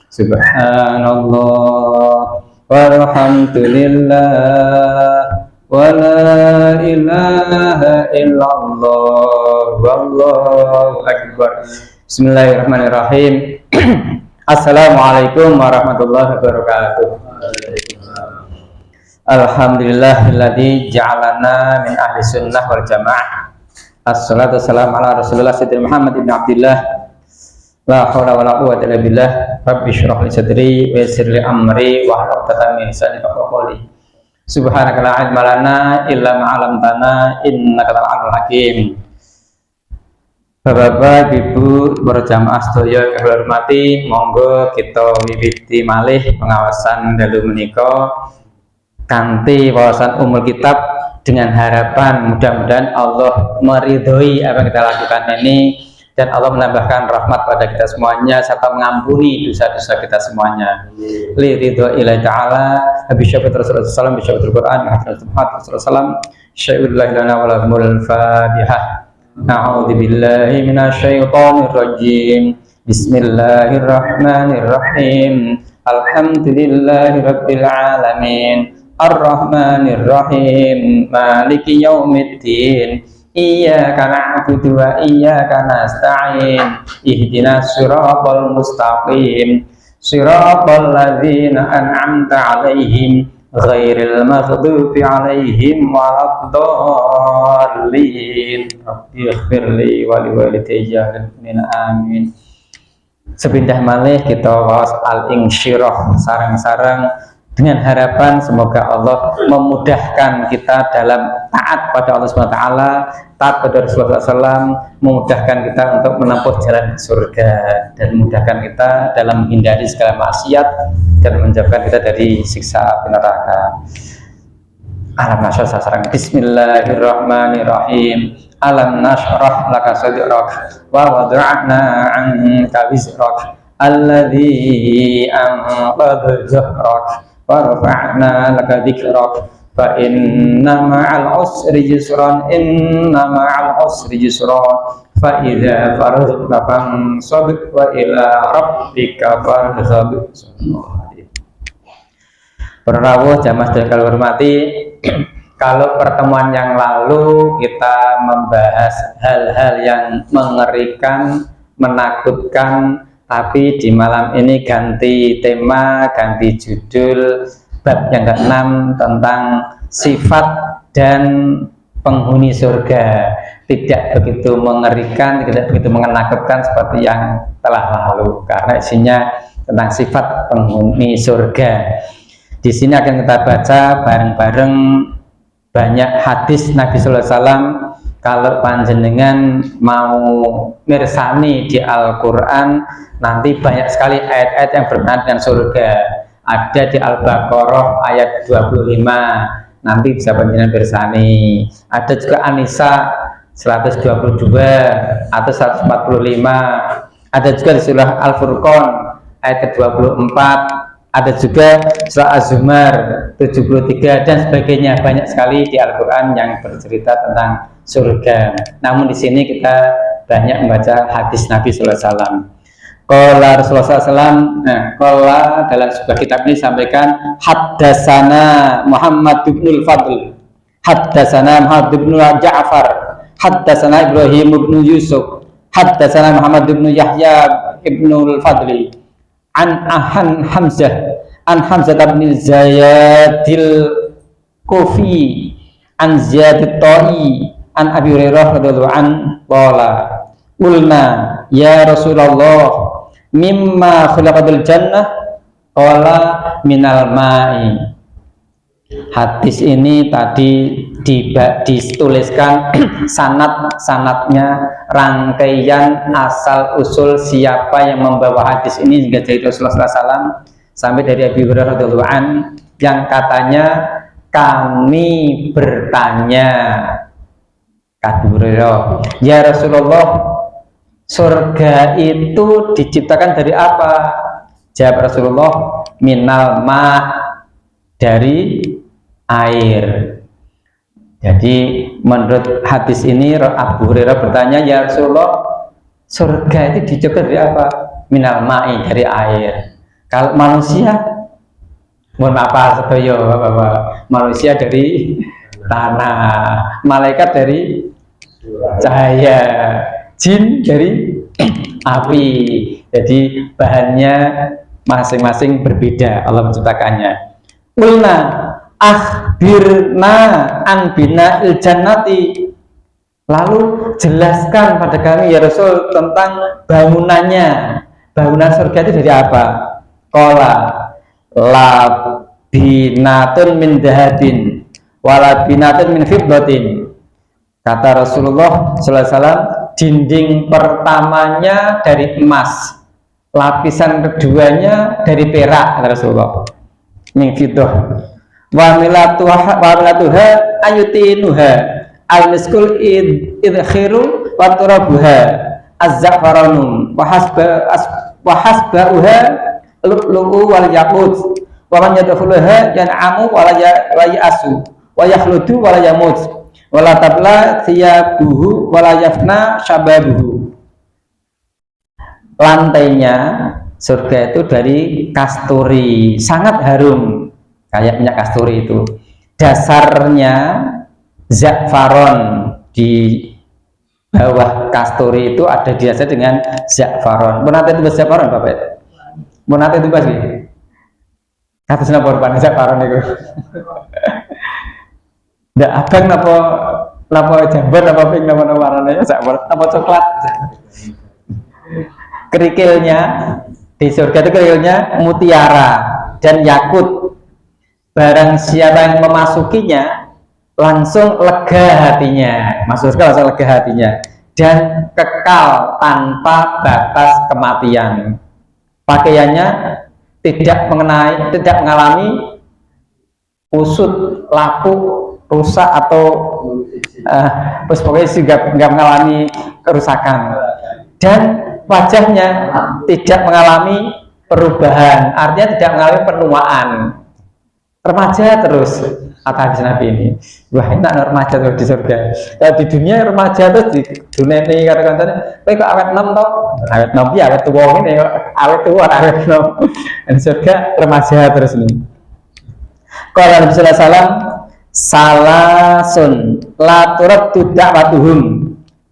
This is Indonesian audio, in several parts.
Subhanallah walhamdulillah wa la ilaha illallah wallahu akbar. Bismillahirrahmanirrahim. Assalamualaikum warahmatullahi wabarakatuh. Alhamdulillahilladzi ja'alana min ahli sunnah wal jamaah. Assalatu wassalamu ala Rasulillah Sayyidina Muhammad ibn Abdillah. La haula wala quwwata illa billah. Rabbi shrah li sadri wa yassir li amri wa hlul 'uqdatam min lisani yafqahu qawli. Subhanaka la ilma lana illa ma 'allamtana innaka antal 'alimul hakim. Bapak, Ibu, para jamaah sedaya kang hormati, monggo kita wiwiti malih pengawasan dalu menika kanthi wawasan umul kitab dengan harapan mudah-mudahan Allah meridhoi apa yang kita lakukan ini dan Allah menambahkan rahmat pada kita semuanya serta mengampuni dosa-dosa kita semuanya. Li ridho ilahi ta'ala habis syafaat Rasulullah sallallahu alaihi wasallam bi syafaatil Quran Muhammad Rasulullah syai'ullahi lana wa lahumul fatihah. A'udzu billahi minasyaitonir rajim. Bismillahirrahmanirrahim. Alhamdulillahi rabbil alamin. Ar-Rahmanir Rahim. Maliki yaumiddin. Iyyaka na'budu wa iyyaka nasta'in. Ihdinas siratal mustaqim. Siratal ladzina an'amta 'alaihim ghairil maghdubi 'alaihim waladdallin. Rabbi ighfirli wa liwalidayya amin. Sepindah malih kita waos al-insyirah sareng-sareng dengan harapan semoga Allah memudahkan kita dalam taat pada Allah SWT, taat pada Rasulullah SAW, memudahkan kita untuk menempuh jalan surga dan memudahkan kita dalam menghindari segala maksiat dan menjauhkan kita dari siksa neraka. Alam nashrah sareng. Bismillahirrahmanirrahim. Alam nashrah laka sadrak wa wada'na 'anka wizrak alladzi anqadha dhahrak wa rafa'na laka dzikrak fa inna ma'al usri yusran inna ma'al usri yusra fa idza faragta fansab wa ila rabbika farghab. Perawuh jamaah sekalian hormati, kalau pertemuan yang lalu kita membahas hal-hal yang mengerikan, menakutkan, tapi di malam ini ganti tema, ganti judul bab yang ke-6 tentang sifat dan penghuni surga. Tidak begitu mengerikan, tidak begitu menakutkan seperti yang telah lalu karena isinya tentang sifat penghuni surga. Di sini akan kita baca bareng-bareng banyak hadis Nabi sallallahu alaihi wasallam. Kalau panjenengan mau mirsani di Al-Quran, nanti banyak sekali ayat-ayat yang berkenaan dengan surga. Ada di Al-Baqarah ayat 25, nanti bisa panjenengan mirsani. Ada juga An-Nisa 122 atau 145. Ada juga di surah Al-Furqan ayat ke-24. Ada juga surah Az-Zumar 73 dan sebagainya. Banyak sekali di Al-Quran yang bercerita tentang surga. Namun di sini kita banyak membaca hadis Nabi Sallallahu Alaihi Wasallam. Qala Rasulullah SAW, qala dalam sebuah kitab ini disampaikan haddasana Muhammad bin Al-Fadl, haddasana Muhammad bin Ja'far, haddasana Ibrahim bin Yusuf, haddasana Muhammad bin Yahya bin Al-Fadli, an Hamzah bin Ziyadil Kufi, an Ziyadit Ta'i, an Abi Hurairah radhiyallahu anhu qala qulna ya Rasulullah mimma khalaqatil jannah qala minal ma'i. Hadis ini tadi dituliskan sanad-sanadnya, rangkaian asal usul siapa yang membawa hadis ini hingga dari Rasulullah SAW sampai dari Abi Hurairah radhiyallahu anhu yang katanya kami bertanya Abu Hurairah, ya Rasulullah, surga itu diciptakan dari apa? Jawab Rasulullah, minal ma, dari air. Jadi menurut hadis ini Abu Hurairah bertanya, ya Rasulullah, surga itu diciptakan dari apa? minal ma'i dari air. Kalau manusia, mohon maaf sedaya Bapak, manusia dari tanah, malaikat dari cahaya, jin dari api. Jadi bahannya masing-masing berbeda Allah menciptakannya. Qulna akhbirna an bina'il jannati. Lalu jelaskan pada kami ya Rasul tentang bangunannya. Bangunan surga itu dari apa? Qala la binatun min dahabin wala binatun min fiddatin. Kata Rasulullah sallallahu alaihi wasallam, dinding pertamanya dari emas, lapisan keduanya dari perak, kata Rasulullah. Min fiddah. Wa milatuha ayutinuha al-miskul idkhiru wa turabuha az-za'faranum wa hasba'uha lu'lu'u wal yaqut wa man yadkhuluha yan'amu wa la ya'asu wa yakhludu wa la yamut wa la tabla thiyabuhu wa la yafna syababuhu. Lantainya surga itu dari kasturi, sangat harum kayak minyak kasturi itu. Dasarnya za'faron, di bawah kasturi itu ada dihiasi dengan za'faron. Mau nanti itu za'faron Bapak? Mau nanti itu pasti kata senapa rupane za'faron itu. Ndak abang napa jambar napa pink napa warnanya za'faron napa coklat. Kerikilnya di surga itu kerikilnya mutiara dan yakut. Barang siapa yang memasukinya langsung lega hatinya, masuk surga langsung lega hatinya, dan kekal tanpa batas kematian. Pakaiannya tidak mengalami kusut, lapuk, rusak atau pokoknya juga nggak mengalami kerusakan. Dan wajahnya tidak mengalami perubahan, artinya tidak mengalami penuaan, remaja terus. Kata hadis Nabi ini, wah enak remaja tuh di surga. Kalau di dunia remaja tuh di dunia ini kata-katanya, tapi kok awet nom toh, awet nom ya awet tua ini, awet tua awet nom. Di surga remaja terus ini. Kalau Nabi Sallallahu Alaihi Wasallam, salasun la turaddu da'watuhum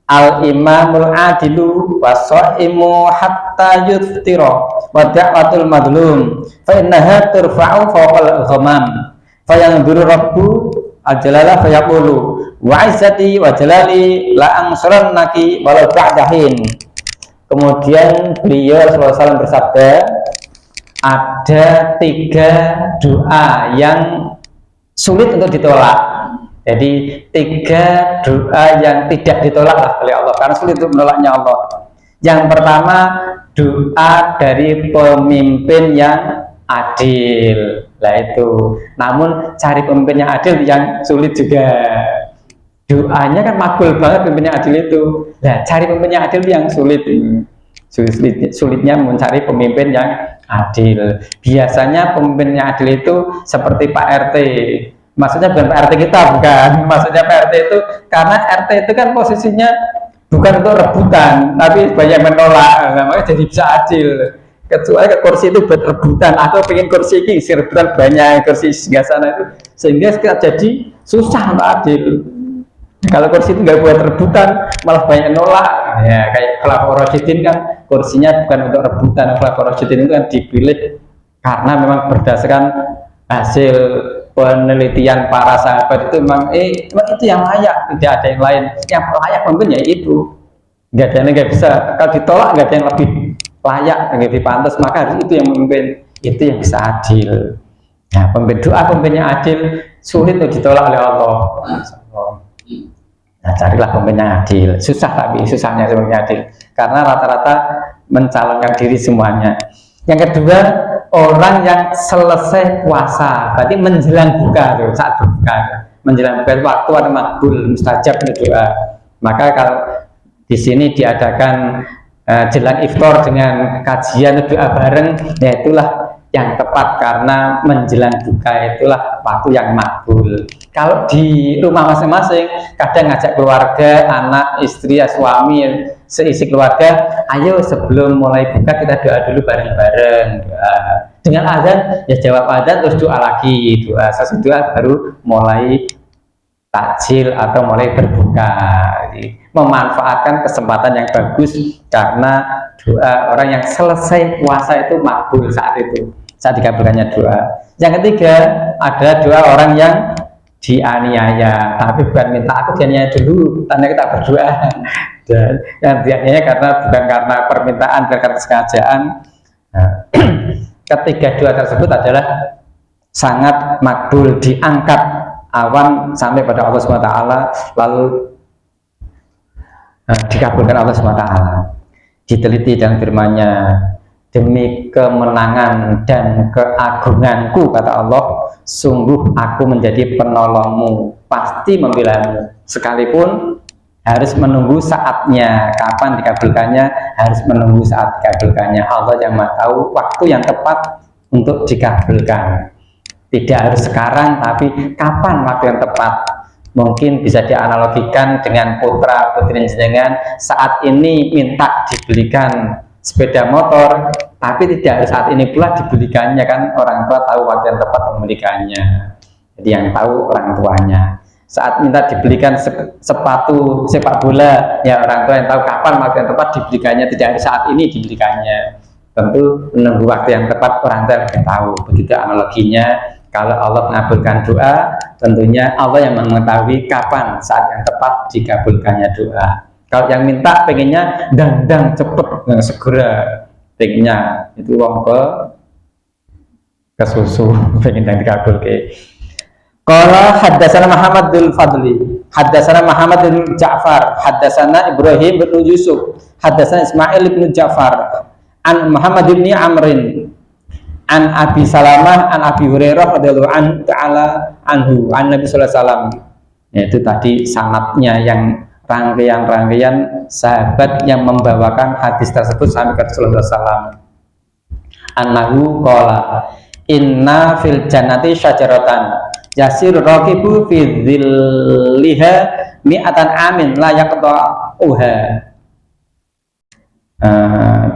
al imamul adilu wasaimu hatta yuftira wa da'watul madlum fa innaha turfa'u fawqal ghamam fa yanzuru rabbu ajalala fa yaqulu wa izzati wa jalali la ansurannaki walau ba'dahin. Kemudian beliau sallallahu alaihi wasallam bersabda, ada 3 doa yang sulit untuk ditolak. Jadi 3 doa yang tidak ditolak oleh Allah karena sulit untuk menolaknya Allah. Yang pertama, doa dari pemimpin yang adil. Lah itu. Namun cari pemimpin yang adil yang sulit juga. Doanya kan makbul banget pemimpin yang adil itu. Nah, cari pemimpin yang adil yang sulit. Sulitnya mencari pemimpin yang adil. Biasanya pemimpin yang adil itu seperti Pak RT. Maksudnya bukan Pak RT kita, bukan. Maksudnya Pak RT itu karena RT itu kan posisinya bukan untuk rebutan, tapi banyak menolak. Namanya jadi bisa adil. Kecuali kursi itu buat rebutan. Aku pengen kursi ini, isi rebutan banyak kursi sebelah sana itu, sehingga jadi susah untuk adil. Kalau kursi itu nggak buat rebutan, malah banyak nolak. Ya kayak Khulafaur Rasyidin kan kursinya bukan untuk rebutan. Khulafaur Rasyidin itu kan dipilih karena memang berdasarkan hasil penelitian para sahabat itu memang itu yang layak, tidak ada yang lain. Yang layak pemimpin ya itu. Nggak ada yang nggak bisa. Kalau ditolak nggak ada yang lebih layak, lebih pantas. Maka harus itu yang memimpin. Itu yang bisa adil. Nah, pemimpin yang adil sulit untuk ditolak oleh Allah. Nah, carilah pemimpin yang adil. Susah tapi susahnya pemimpin adil. Karena rata-rata mencalonkan diri semuanya. Yang kedua, orang yang selesai puasa, berarti menjelang buka tuh, saat berbuka. Menjelang buka waktu ada makbul, mustajab doa. Maka kalau di sini diadakan jelang iftar dengan kajian doa bareng, ya itulah yang tepat karena menjelang buka itulah waktu yang makbul. Kalau di rumah masing-masing, kadang ngajak keluarga, anak, istri, suami seisi keluarga, ayo sebelum mulai buka kita doa dulu bareng-bareng, doa. Dengan azan ya jawab azan terus doa lagi, doa selesai doa baru mulai takjil atau mulai berbuka. Jadi, memanfaatkan kesempatan yang bagus karena doa orang yang selesai puasa itu makbul saat itu, saat dikabulkannya doa. Yang ketiga, ada doa orang yang dianiaya, tapi bukan minta aku dianiaya dulu, tanda kita berdoa. Dan yang dianiaya bukan karena permintaan, bukan karena kesengajaan. Nah, ketiga doa tersebut adalah sangat makbul, diangkat awan sampai pada Allah SWT, lalu dikabulkan Allah SWT. Diteliti dalam firman-Nya, demi kemenangan dan keagunganku, kata Allah, sungguh aku menjadi penolongmu, pasti membelamu, sekalipun harus menunggu saatnya. Kapan dikabulkannya? Harus menunggu saat dikabulkannya. Allah yang Maha tahu waktu yang tepat untuk dikabulkan. Tidak harus sekarang, tapi kapan waktu yang tepat. Mungkin bisa dianalogikan dengan putra putri jenengan saat ini minta dibelikan sepeda motor, tapi tidak harus saat ini pula dibelikannya, kan orang tua tahu waktu yang tepat membelikannya. Jadi yang tahu orang tuanya. Saat minta dibelikan sepatu sepak bola, ya orang tua yang tahu kapan waktu yang tepat dibelikannya, tidak harus saat ini dibelikannya. Tentu menunggu waktu yang tepat orang tua yang tahu. Begitu analoginya. Kalau Allah mengabulkan doa, tentunya Allah yang mengetahui kapan saat yang tepat dikabulkannya doa. Kalau yang minta pengennya dandang cepet, segera pengennya itu wong ke susu pengen yang dikabulke. Qala haddatsana Muhammad bin Fadli, haddatsana Muhammad bin Ja'far, haddatsana Ibrahim bin Yusuf, haddatsana Ismail bin Ja'far, an Muhammad bin Amrin, an Abi Salamah, an Abi Hurairah radhiyallahu ta'ala anhu, an Nabi sallallahu alaihi wasallam. Yaitu tadi sanadnya yang rangkaian-rangkaian sahabat yang membawakan hadis tersebut sampai ke Rasulullah SAW. Annahu qala inna fil jannati syajaratan yasir raqibu fi dhilliha mi'atan amin la yaqta'uha.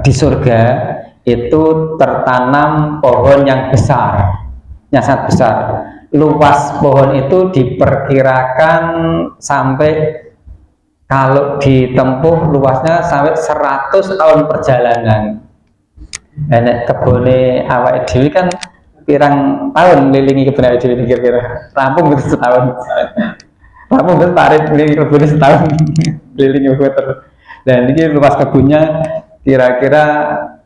Di surga itu tertanam pohon yang besar, yang sangat besar. Luas pohon itu diperkirakan sampai, kalau ditempuh luasnya sampai 100 tahun perjalanan. Enek kebone awake dhewe kan pirang tahun ngelilingi kebun awake dhewe kira-kira. Rampung itu setahun. Rampung itu tarik ngelilingi kebun setahun. Ngelilingi terus. Dan ini luas kebunnya kira-kira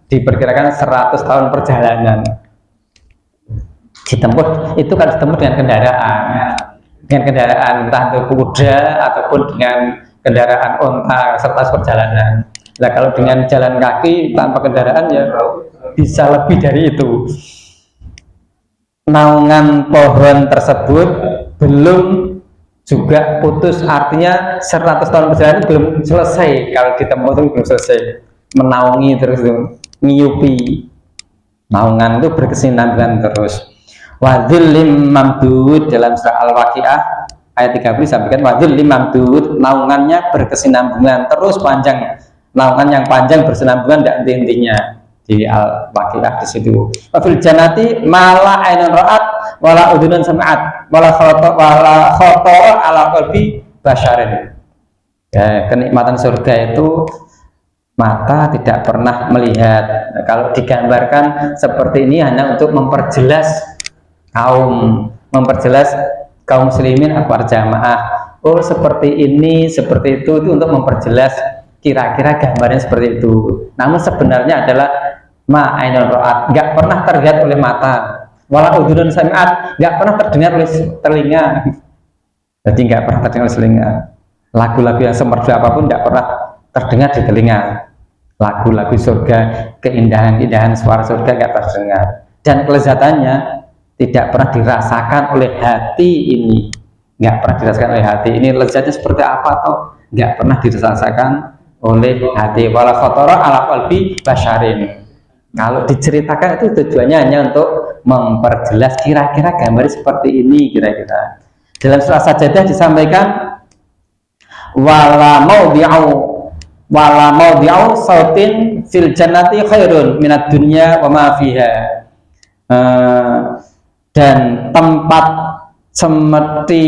diperkirakan 100 tahun perjalanan. Ditempuh itu kan ditempuh dengan kendaraan entah itu kuda ataupun dengan kendaraan onta serta perjalanan. Nah kalau dengan jalan kaki tanpa kendaraan ya bisa lebih dari itu. Naungan pohon tersebut belum juga putus, artinya 100 tahun perjalanan belum selesai. Kalau ditempuh itu belum selesai, menaungi terus itu, ngiyupi. Naungan itu berkesinambungan terus. Wadhillim mamdud dalam surah Al-Waqiah ayat 30 sampaikan wadhillim mamdud, naungannya berkesinambungan terus panjang, naungan yang panjang berkesinambungan tidak henti-hentinya. Di Al-Waqiah di situ. Wafil jannati mala ainun ra'at wala udhunun sami'at wala khotor ala qalbi basyarin. Ya, kenikmatan surga itu mata tidak pernah melihat. Nah, kalau digambarkan seperti ini hanya untuk memperjelas kaum muslimin akbar jamaah. Oh seperti ini, seperti itu untuk memperjelas kira-kira gambarnya seperti itu. Namun sebenarnya adalah ma'ainul ra'at, nggak pernah terlihat oleh mata. Wala udhunun sami'at, nggak pernah terdengar oleh telinga. Jadi nggak pernah terdengar oleh telinga. Lagu-lagu yang semerdu apapun nggak pernah terdengar di telinga. Lagu-lagu surga, keindahan-keindahan suara surga nggak terdengar. Dan kelezatannya tidak pernah dirasakan oleh hati ini, nggak pernah dirasakan oleh hati ini. Lezatnya seperti apa toh? Nggak pernah dirasakan oleh hati. Wala khotoro ala qalbi basyarin. Kalau diceritakan itu tujuannya hanya untuk memperjelas kira-kira gambar seperti ini kira-kira. Dalam surah Sajdah disampaikan wala maudi'u wala maudhi'u sautin fil jannati khairun minad dunya wa ma fiha. Dan tempat semeti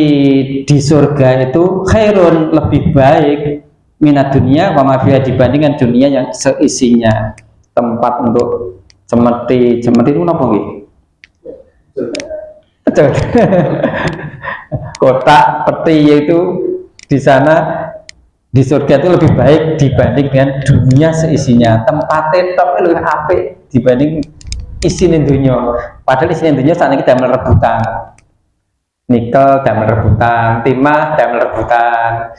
di surga itu khairun, lebih baik, minad dunya wa ma fiha, dibandingkan dunia yang seisinya. Tempat untuk semeti itu napa nggih? Kotak peti itu di sana di surga itu lebih baik dibanding dengan dunia seisinya. Tempatnya tok lebih apik dibanding isine dunia. Padahal isine dunia saat ini damel rebutan. Nikel damel rebutan, timah damel rebutan.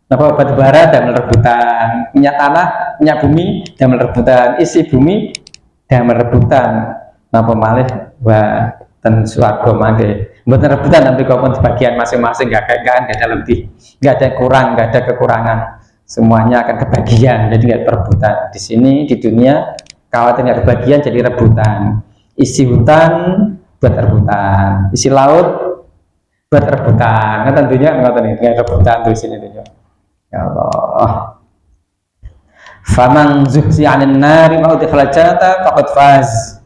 Napa batu bara damel rebutan, minyak tanah, minyak bumi damel rebutan, isi bumi damel rebutan. Napa malih wah ten swarga mangke. Mboten rebutan tapi kok pun sebagian masing-masing, enggak ada lebih, enggak ada kurang, enggak ada kekurangan. Semuanya akan kebagian, jadi enggak perebutan. Di sini di dunia khawatir enggak kebagian jadi rebutan. Isi hutan buat rebutan, isi laut buat rebutan. Kan tentunya ngoten iki rebutan di sini tentunya. Ya Allah. Faman zuhzi 'anil nari wa udkhila jannata faqad faz.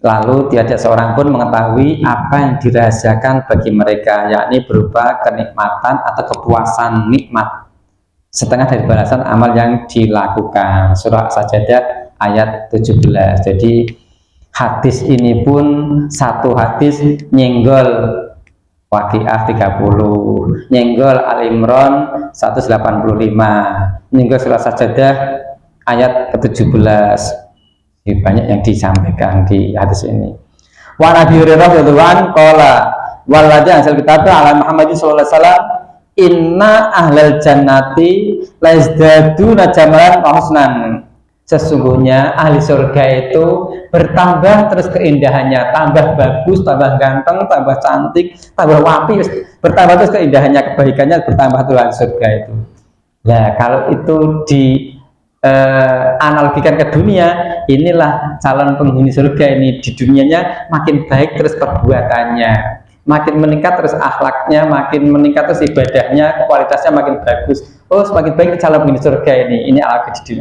Lalu tiada seorang pun mengetahui apa yang dirahasiakan bagi mereka, yakni berupa kenikmatan atau kepuasan nikmat setengah dari balasan amal yang dilakukan. Surah As-Sajdah ayat 17. Jadi hadis ini pun satu hadis nyenggol Waqiah 30, nyenggol Al-Imran 185, nyenggol Surah Sajdah ayat ke-17. Banyak yang disampaikan di hadis ini. Wa Nabi Hurairah radhiyallahu anhu qala waladhi ansal kitab ala Muhammad sallallahu alaihi wasallam inna ahlal jannati lazdaduna jamalan wa husnan. Sesungguhnya ahli surga itu bertambah terus keindahannya, tambah bagus, tambah ganteng, tambah cantik, tambah wapi, bertambah terus keindahannya, kebaikannya bertambah tuh ahli surga itu. Nah, kalau itu di analogikan ke dunia, inilah calon penghuni surga ini. Di dunianya makin baik terus perbuatannya, makin meningkat terus akhlaknya, makin meningkat terus ibadahnya, kualitasnya makin bagus. Oh, semakin baik calon penghuni surga ini. Ini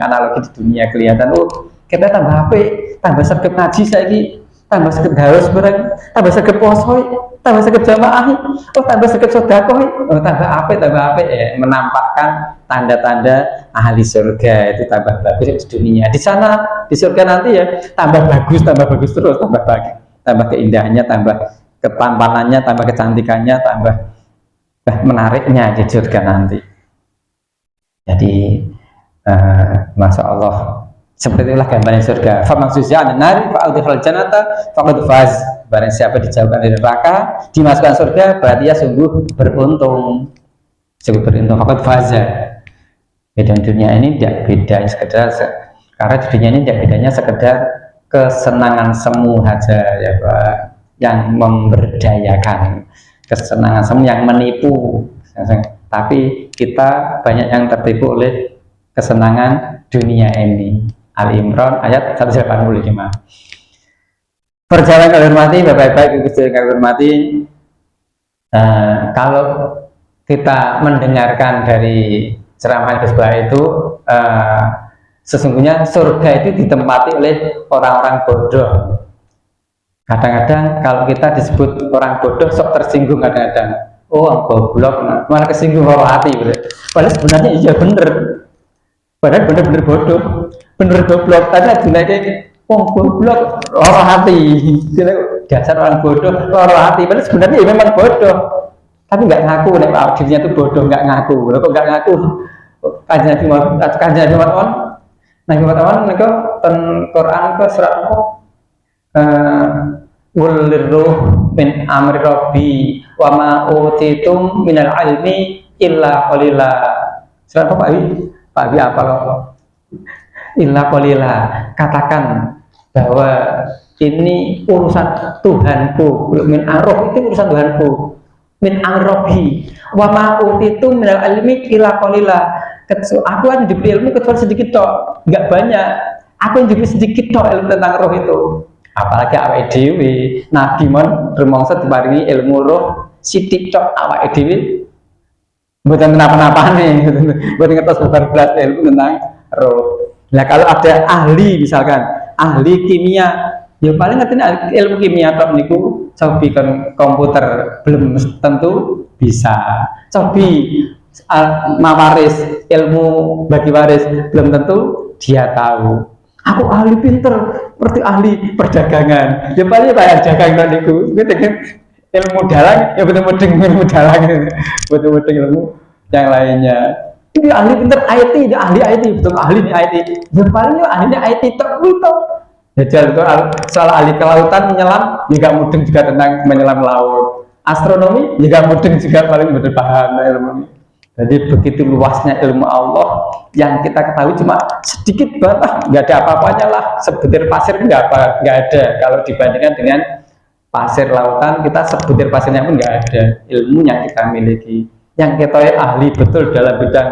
analogi di dunia kelihatan. Oh, kita tambah apik, tambah sregep ngaji saiki, tambah sregep harus bareng, tambah sregep poso, tambah sregep jamaah, oh tambah sregep sedekah, oh tambah apik ya, menampakkan tanda-tanda ahli surga itu tambah bagus di dunia. Di sana di surga nanti ya tambah bagus terus, tambah bagus, tambah keindahannya, tambah ketampanannya, tambah kecantikannya, tambah menariknya di surga nanti. Jadi masya Allah, seperti itulah gambaran surga. Faman zuhziha 'anil nari fa udkhilal jannata faqad faz. Barang siapa dijauhkan dari neraka, dimasukkan surga, berarti ya sungguh beruntung. Sungguh beruntung, faqad faza. Dan dunia ini tidak beda sekedar karena di dunia ini tidak bedanya sekedar kesenangan semu saja ya Pak, yang memberdayakan, kesenangan semu yang menipu. Tapi kita banyak yang tertipu oleh kesenangan dunia ini. Al-Imran ayat 185. Perjalanan kalian hormati, baik-baik kalian hormati. Kalau kita mendengarkan dari ceramah Ghazbah itu, sesungguhnya surga itu ditempati oleh orang-orang bodoh. Kadang-kadang kalau kita disebut orang bodoh, sok tersinggung kadang-kadang. Oh, goblok, malah kesinggung orang hati. Padahal sebenarnya iya bener. Padahal bener-bener bodoh, bener goblok. Tadi ada lagi, oh goblok, orang hati. Dasar orang bodoh, orang hati. Padahal sebenarnya ya memang bodoh. Tapi nggak ngaku, nek dirinya itu bodoh, nggak ngaku. Kalau kok nggak ngaku, kajian Nabi Muhammad, nek ten Quran ke surat apa? Wulirruh min amri rabbi wa ma utitum minal ilmi illa qalila. Surat apa Pak Abi apa loh? Illa qalila. Katakan bahwa ini urusan Tuhanku, min arroh itu urusan Tuhanku, min amri wa ma utitum minal ilmi illa qalila. Aku kan diberi ilmu kecuali sedikit toh, nggak banyak. Aku yang diberi sedikit toh ilmu tentang roh itu. Apalagi awake dhewe Nabi mon rumangsa diparingi ilmu roh sithik tok awake dhewe bukan kenapa-napa nih, bukan ngetos bukan belas ilmu tentang roh. Nah kalau ada ahli misalkan ahli kimia, ya paling ngerti ilmu kimia atau niku cobi kan komputer belum tentu bisa. Cobi mawaris ilmu bagi waris belum tentu dia tahu. Aku ahli pinter, seperti ahli perdagangan. Ya paling bayar dagang niku, ilmu dalang, ya betul-betul ilmu dalang, betul-betul ilmu yang lainnya. Ini ahli pinter IT, dia ahli IT, betul ahli di IT. Ya paling ya ahlinya IT tok. Ya soal ahli kelautan menyelam, juga mudeng juga tentang menyelam laut. Astronomi juga mudeng juga paling betul paham ilmu. Jadi begitu luasnya ilmu Allah yang kita ketahui cuma sedikit banget, nggak ada apa-apanya lah. Sebutir pasir nggak ada kalau dibandingkan dengan pasir lautan, kita sebutir pasirnya pun nggak ada. Ilmu yang kita miliki, yang kita ahli betul dalam bidang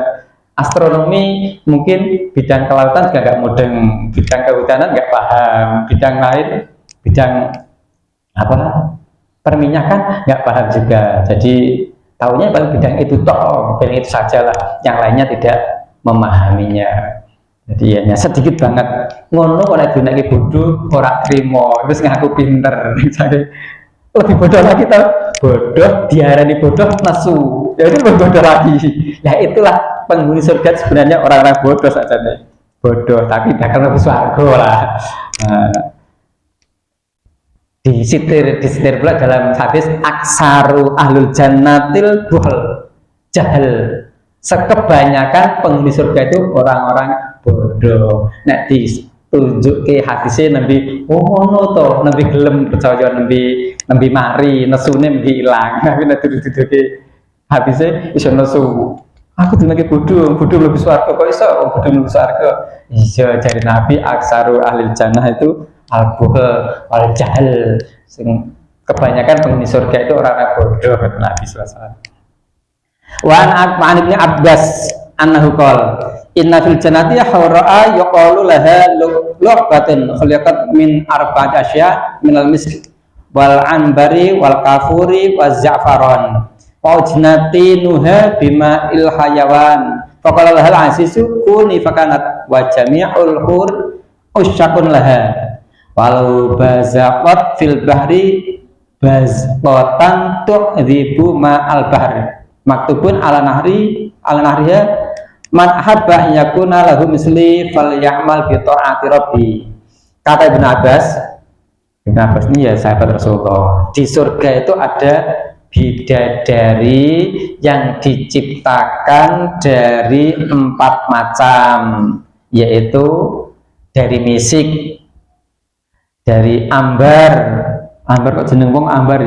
astronomi, mungkin bidang kelautan juga nggak mudeng, bidang kehutanan nggak paham, bidang lain, bidang apa perminyakan nggak paham juga. Jadi tahunya paling bidang itu toh, bidang itu sajalah, yang lainnya tidak memahaminya. Jadi ya sedikit banget ngono ora dinake bodoh ora trimo terus ngaku pinter. Lebih bodoh lagi tau, bodoh diarani bodoh nesu, jadi bodoh lagi. Ya itulah penghuni surga sebenarnya orang-orang bodoh saja nih, bodoh tapi bakal lebih swarga lah. Disitir pula dalam hadis aksaru ahlul jannatil buhal jahal, sekebanyakan penghuni surga itu orang-orang bodoh. Nah ditunjuk ke hadisnya nabi no to nabi gelem percaya nabi mari nesune nabi hilang, tapi nanti ditunjuk ke hadisnya iso nesu aku tuh lagi bodoh lebih swarga kok iso bodoh lebih swarga. Iya jadi nabi aksaru ahlul jannah itu al-buhal wal jahal, kebanyakan penghuni surga itu orang-orang bodoh. Nabi SAW. Wa an ibn Abbas annahu qala inna fil jannati hawra'a yuqalu laha lu'batun khuliqat min arba'ati asya' minal misk wal anbari wal kafuri waz za'faran wa ujnati nuha bima il hayawan faqala lahal asisu kuni fakanat wa jami'ul hur usyakun laha walau bazaqat fil bahri bazqatan tu'dhibu ma'al bahri maktubun ala nahriha man ahabba yakuna lahu misli falyamal bi ta'ati rabbi. Kata Ibnu Abbas ini ya sahabat Rasulullah, di surga itu ada bidadari yang diciptakan dari 4 macam, yaitu dari misik, dari ambar kok jeneng wong ambar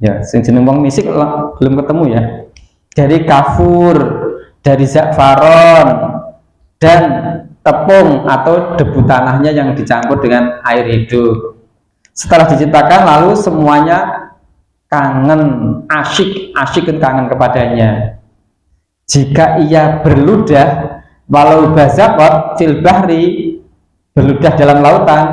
ya sing jeneng wong misik belum ketemu ya, dari kafur, dari za'faron, dan tepung atau debu tanahnya yang dicampur dengan air hidup. Setelah diciptakan lalu semuanya kangen, asyik kangen kepadanya. Jika ia berludah walau bazaqat fil bahri, berludah dalam lautan,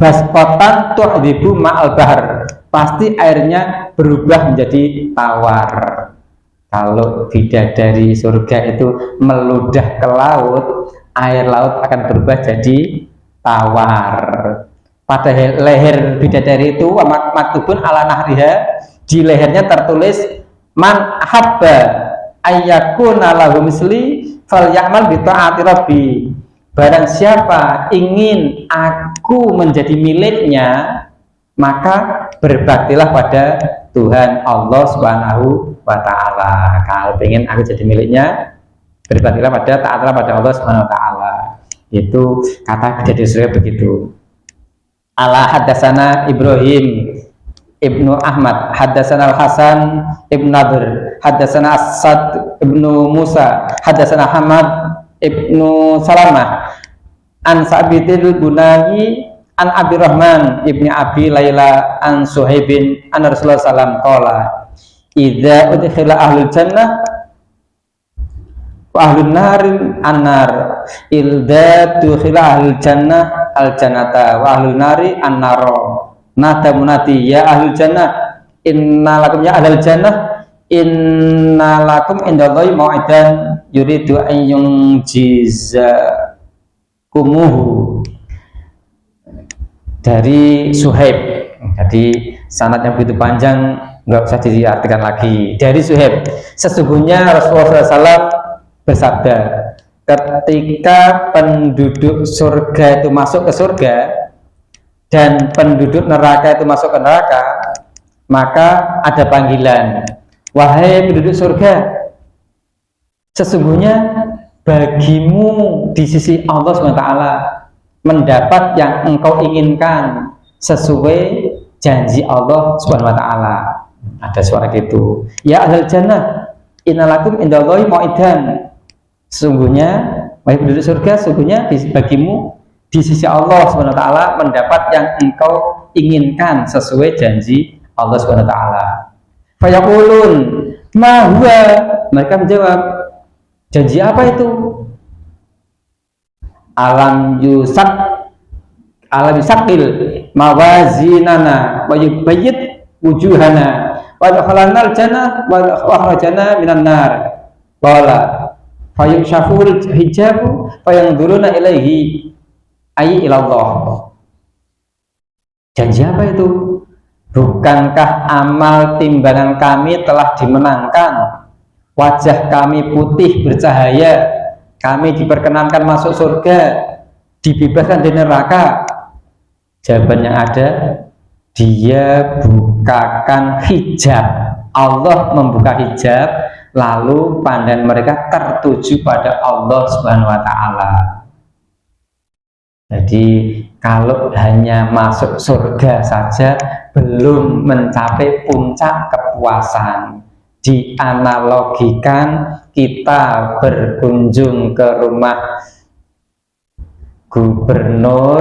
basqatan tu'dhibu ma'al bahr, pasti airnya berubah menjadi tawar. Kalau bidadari surga itu meludah ke laut, air laut akan berubah jadi tawar. Pada leher bidadari itu maktubun ala nahriha, di lehernya tertulis man habba ayyakuna lahu misli falyamal bi ta'ati rabbi. Barang siapa ingin aku menjadi miliknya, maka berbaktilah pada Tuhan Allah Subhanahu wa ta'ala. Kalau ingin aku jadi miliknya, berbaktilah taatlah pada Allah Subhanahu wa ta'ala. Itu kata bidadari surga begitu. Ala haddasana Ibrahim ibnu Ahmad, haddasana Al-Hasan ibnu Nadir, haddasana Asad ibnu Musa, haddasana Hamad ibnu Salamah, an Sabitil Bunani, an Abdurrahman ibni Abi Laila, an Suhaibin, an Rasulullah SAW qala idza udkhila ahlul jannah wa ahlun nar an-nar ilda tudkhila ahlul jannah al-jannata wa ahlun nari an-nar nada munati ya ahlul jannah inna lakum ya ahlul jannah innalakum indallahi mau'idan yuridu an yunjizakumuhu, dari Suhaib. Jadi sanad yang begitu panjang nggak usah diartikan lagi. Dari Suhaib, sesungguhnya Rasulullah SAW bersabda, ketika penduduk surga itu masuk ke surga dan penduduk neraka itu masuk ke neraka, maka ada panggilan, wahai penduduk surga, sesungguhnya bagimu di sisi Allah SWT mendapat yang engkau inginkan sesuai janji Allah SWT. Ada suara gitu, ya ahlal jannah innalakum indallahi mau'idan, sesungguhnya wahai penduduk surga, sesungguhnya bagimu di sisi Allah SWT mendapat yang engkau inginkan sesuai janji Allah SWT. Fayaqulun ma huwa, mereka menjawab, janji apa itu? Alam yusakil mawazinana wa yubayyid wujuhana wa dakhalanal jannah wa akhrajana minan nar. Qala fayushaful hijabu fayanzuruna ilaihi ay ilallah. Janji apa itu? Bukankah amal timbangan kami telah dimenangkan, wajah kami putih bercahaya, kami diperkenankan masuk surga, dibebaskan dari neraka? Jawaban yang ada, dia bukakan hijab. Allah membuka hijab, lalu pandangan mereka tertuju pada Allah Subhanahu wa Ta'ala. Jadi kalau hanya masuk surga saja belum mencapai puncak kepuasan. Dianalogikan kita berkunjung ke rumah gubernur,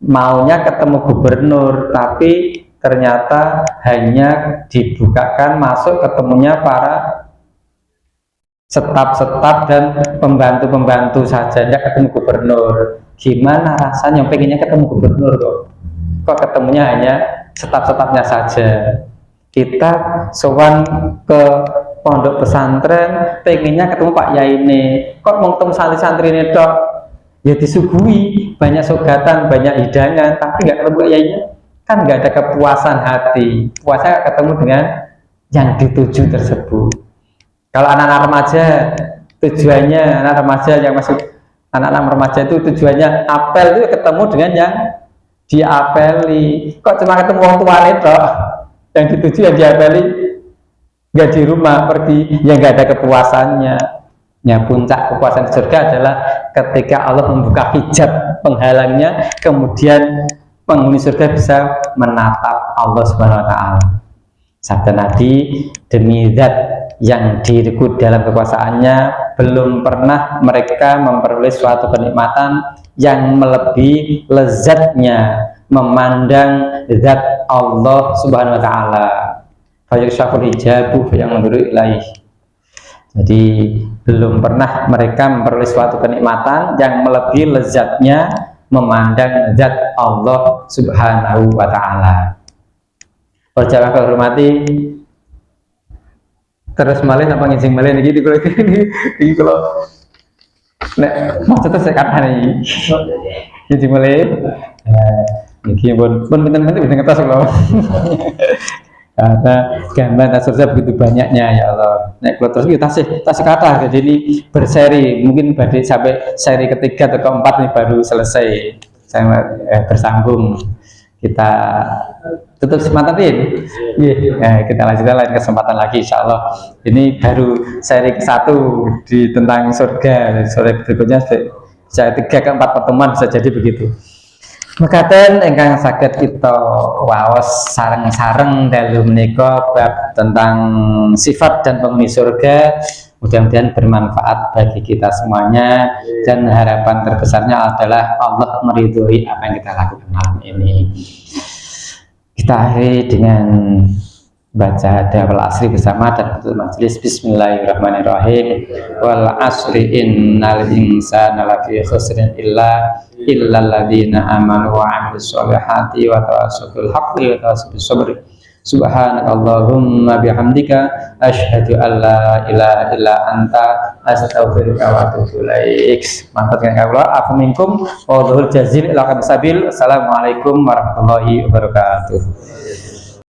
maunya ketemu gubernur, tapi ternyata hanya dibukakan masuk ketemunya para staf-staf dan pembantu-pembantu saja, tidak ketemu gubernur. Gimana rasanya pengennya ketemu gubernur kok ketemunya hanya staf-stafnya saja? Kita sowan ke pondok pesantren pengennya ketemu Pak Yai ini, kok mau ketemu santri-santri ini dok? Ya disuguhi banyak sogatan, banyak hidangan, tapi nggak ketemu Pak Yainya, kan nggak ada kepuasan hati. Puasa ketemu dengan yang dituju tersebut. Kalau anak-anak remaja, tujuannya anak remaja yang masuk, anak-anak remaja itu tujuannya apel itu ketemu dengan yang diapeli. Kok cuma ketemu orang tua itu yang dituju yang diapeli, nggak di rumah pergi, yang nggak ada kepuasannya. Ya, puncak kepuasan di surga adalah ketika Allah membuka hijab penghalangnya, kemudian penghuni surga bisa menatap Allah Subhanahu wa Ta'ala. Sabda Nabi, demi zat yang diriku dalam kekuasaannya, belum pernah mereka memperoleh suatu kenikmatan yang melebihi lezatnya memandang zat Allah Subhanahu wa Ta'ala. Fayushaful hijabu yang menurut ilaih. Jadi belum pernah mereka memperoleh suatu kenikmatan yang melebihi lezatnya memandang zat Allah Subhanahu wa Ta'ala. Perjalanan kehormati terus malih apa ngizing malih niki kalau nek maksudnya saya kata nih ngizing malih niki pun pinten-pinten bisa ngetos loh. Karena gambar surga begitu banyaknya ya Allah. Nek kalau terus kita tasih kata, jadi ini berseri, mungkin badai sampai seri ketiga atau keempat ini baru selesai. Saya bersambung. Kita tutup kesempatan ini. Nah, kita lanjutkan lain kesempatan lagi insya Allah. Ini baru seri ke-1 di tentang surga. Sore berikutnya seri 3 ke 4 pertemuan bisa jadi begitu. Mekaten ingkang saged kita waos sareng-sareng dalu menika bab tentang sifat dan penghuni surga. Mudah-mudahan bermanfaat bagi kita semuanya, dan harapan terbesarnya adalah Allah meridhoi apa yang kita lakukan malam ini. Kita akhiri dengan baca dawal asri bersama dan tutup majelis. Bismillahirrahmanirrahim. Wal asri innal insana lafi khusrin illal ladzina amanu wa 'amilus solihati wa tawassaw bil haqqi wa tawassaw bis sabri Subhanakallahumma bihamdika asyhadu an la ilaha illa anta astaghfiruka wa atubu ilaik. Mantap kan kawula, afu minkum wa dhul jazil ila sabil. Assalamualaikum warahmatullahi wabarakatuh.